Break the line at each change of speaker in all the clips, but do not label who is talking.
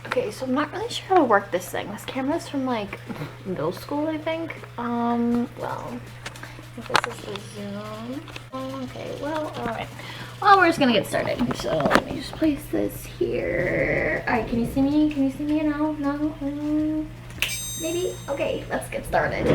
Okay, so I'm not really sure how to work this thing. This camera's from like middle school, I think. Well, I think this is the zoom. Okay, well, alright. Well, we're just gonna get started. So let me just place this here. Alright, can you see me? Can you see me? No? No? Maybe? Okay, let's get started.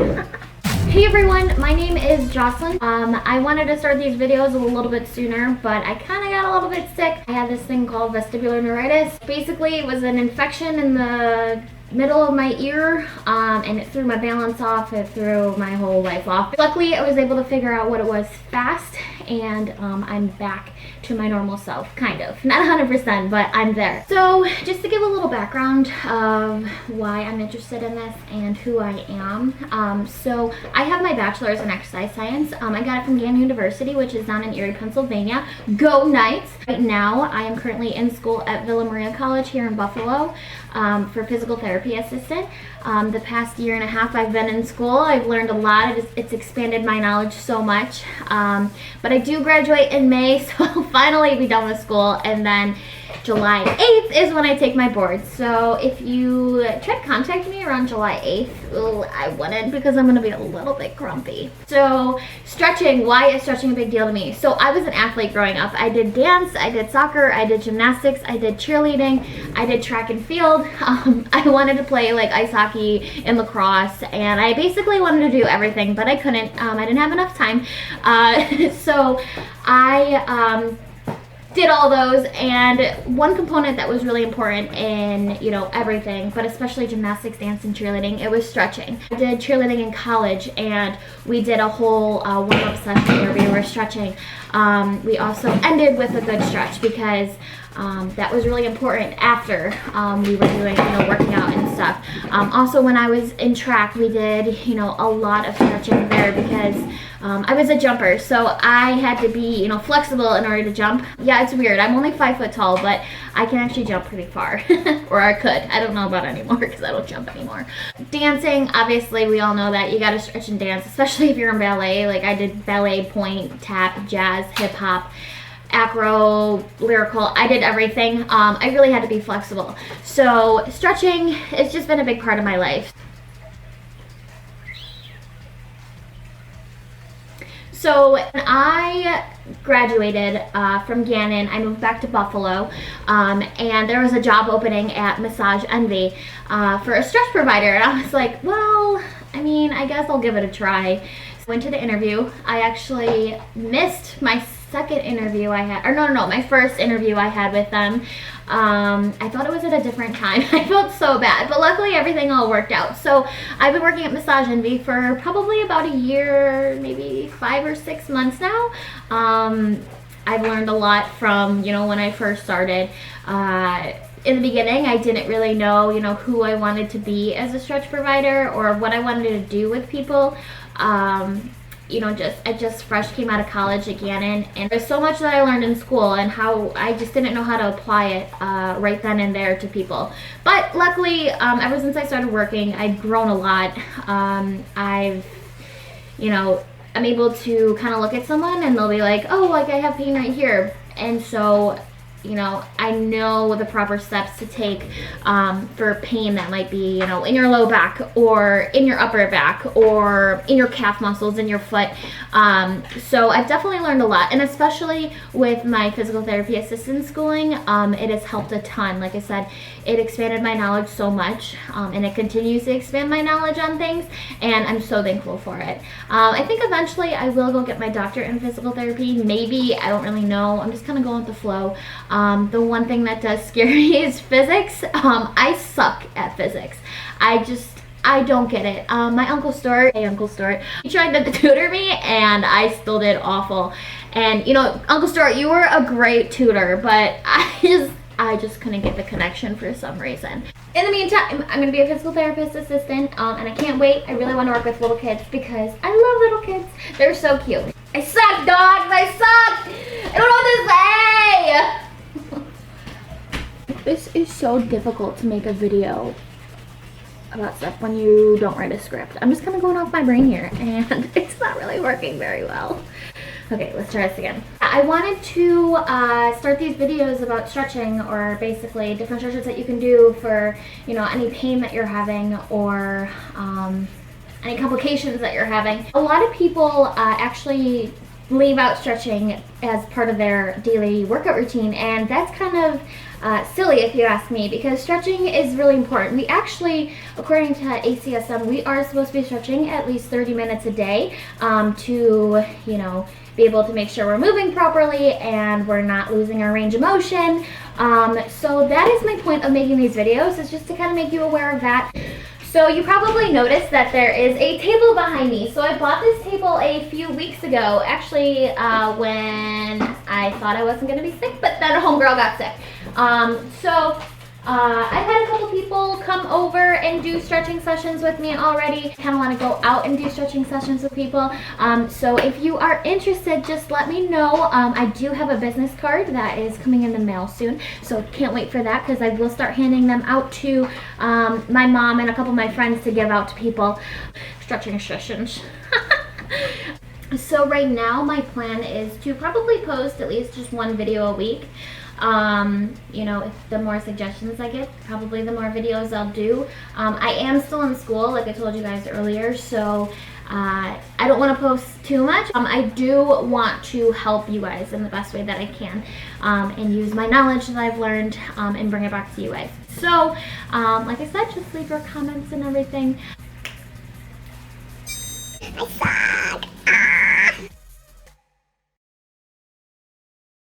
Hey everyone, my name is Jocelyn. I wanted to start these videos a little bit sooner, but I kind of got a little bit sick. I had this thing called vestibular neuritis. Basically, it was an infection in the middle of my ear, and it threw my balance off. It threw my whole life off. Luckily, I was able to figure out what it was fast, and I'm back to my normal self, kind of. Not 100%, but I'm there. So just to give a little background of why I'm interested in this and who I am. So I have my bachelor's in exercise science. I got it from Gann University, which is down in Erie, Pennsylvania. Go Knights! Right now, I am currently in school at Villa Maria College here in Buffalo for physical therapy assistant. The past year and a half I've been in school. I've learned a lot. It's expanded my knowledge so much. But I do graduate in May, so I'll finally be done with school, and then July 8th is when I take my board. So if you try to contact me around July 8th, I wouldn't, because I'm going to be a little bit grumpy. So stretching, why is stretching a big deal to me? So I was an athlete growing up. I did dance, I did soccer, I did gymnastics, I did cheerleading, I did track and field. I wanted to play like ice hockey and lacrosse, and I basically wanted to do everything, but I couldn't. I didn't have enough time. So I did all those, and one component that was really important in, everything, but especially gymnastics, dance, and cheerleading, it was stretching. I did cheerleading in college, and we did a whole warm-up session where we were stretching. We also ended with a good stretch because that was really important after we were doing, working out and stuff. Also, when I was in track, we did, a lot of stretching there because I was a jumper, so I had to be, flexible in order to jump. Yeah, it's weird. I'm only 5 foot tall, but I can actually jump pretty far, or I could. I don't know about anymore because I don't jump anymore. Dancing, obviously, we all know that you got to stretch and dance, especially if you're in ballet. Like I did ballet, point, tap, jazz, hip hop, acro, lyrical. I did everything. I really had to be flexible. So stretching has just been a big part of my life. So when I graduated from Gannon, I moved back to Buffalo, and there was a job opening at Massage Envy for a stretch provider, and I was like, well, I guess I'll give it a try. So I went to the interview. I actually missed my second interview I had, or no, my first interview I had with them. I thought it was at a different time. I felt so bad, but luckily everything all worked out. So I've been working at Massage Envy for probably about a year, maybe 5 or 6 months now. I've learned a lot from, when I first started. In the beginning, I didn't really know, who I wanted to be as a stretch provider or what I wanted to do with people. I just fresh came out of college at Gannon, and there's so much that I learned in school and how I just didn't know how to apply it right then and there to people. But luckily, ever since I started working, I've grown a lot. I'm able to kind of look at someone and they'll be like, oh, like I have pain right here. And so I know the proper steps to take for pain that might be, in your low back or in your upper back or in your calf muscles in your foot. So I've definitely learned a lot, and especially with my physical therapy assistant schooling, it has helped a ton. Like I said, it expanded my knowledge so much, and it continues to expand my knowledge on things, and I'm so thankful for it. I think eventually I will go get my doctorate in physical therapy. Maybe, I don't really know. I'm just kind of going with the flow. The one thing that does scare me is physics. I suck at physics. I don't get it. My Uncle Stuart, he tried to tutor me, and I still did awful. And Uncle Stuart, you were a great tutor, but I just couldn't get the connection for some reason. In the meantime, I'm going to be a physical therapist assistant, and I can't wait. I really want to work with little kids because I love little kids. They're so cute. I suck, dogs. I suck. I don't know what to say. This is so difficult to make a video about stuff when you don't write a script. I'm just kind of going off my brain here, and it's not really working very well. Okay, let's try this again. I wanted to start these videos about stretching, or basically different stretches that you can do for, you know, any pain that you're having, or any complications that you're having. A lot of people actually leave out stretching as part of their daily workout routine, and that's kind of silly if you ask me, because stretching is really important. We actually, according to ACSM, we are supposed to be stretching at least 30 minutes a day to, you know, be able to make sure we're moving properly and we're not losing our range of motion. So that is my point of making these videos, is just to kind of make you aware of that. So you probably noticed that there is a table behind me. So I bought this table a few weeks ago, actually when I thought I wasn't going to be sick, but then a homegirl got sick. I've had a couple people come over and do stretching sessions with me already. I kind of want to go out and do stretching sessions with people. So if you are interested, just let me know. I do have a business card that is coming in the mail soon, so can't wait for that, because I will start handing them out to my mom and a couple of my friends to give out to people. Stretching sessions. So right now my plan is to probably post at least just one video a week. You know, if the more suggestions I get, probably the more videos I'll do. I am still in school, like I told you guys earlier, so I don't want to post too much. I do want to help you guys in the best way that I can, and use my knowledge that I've learned and bring it back to you guys. So, like I said, just leave your comments and everything.
I saw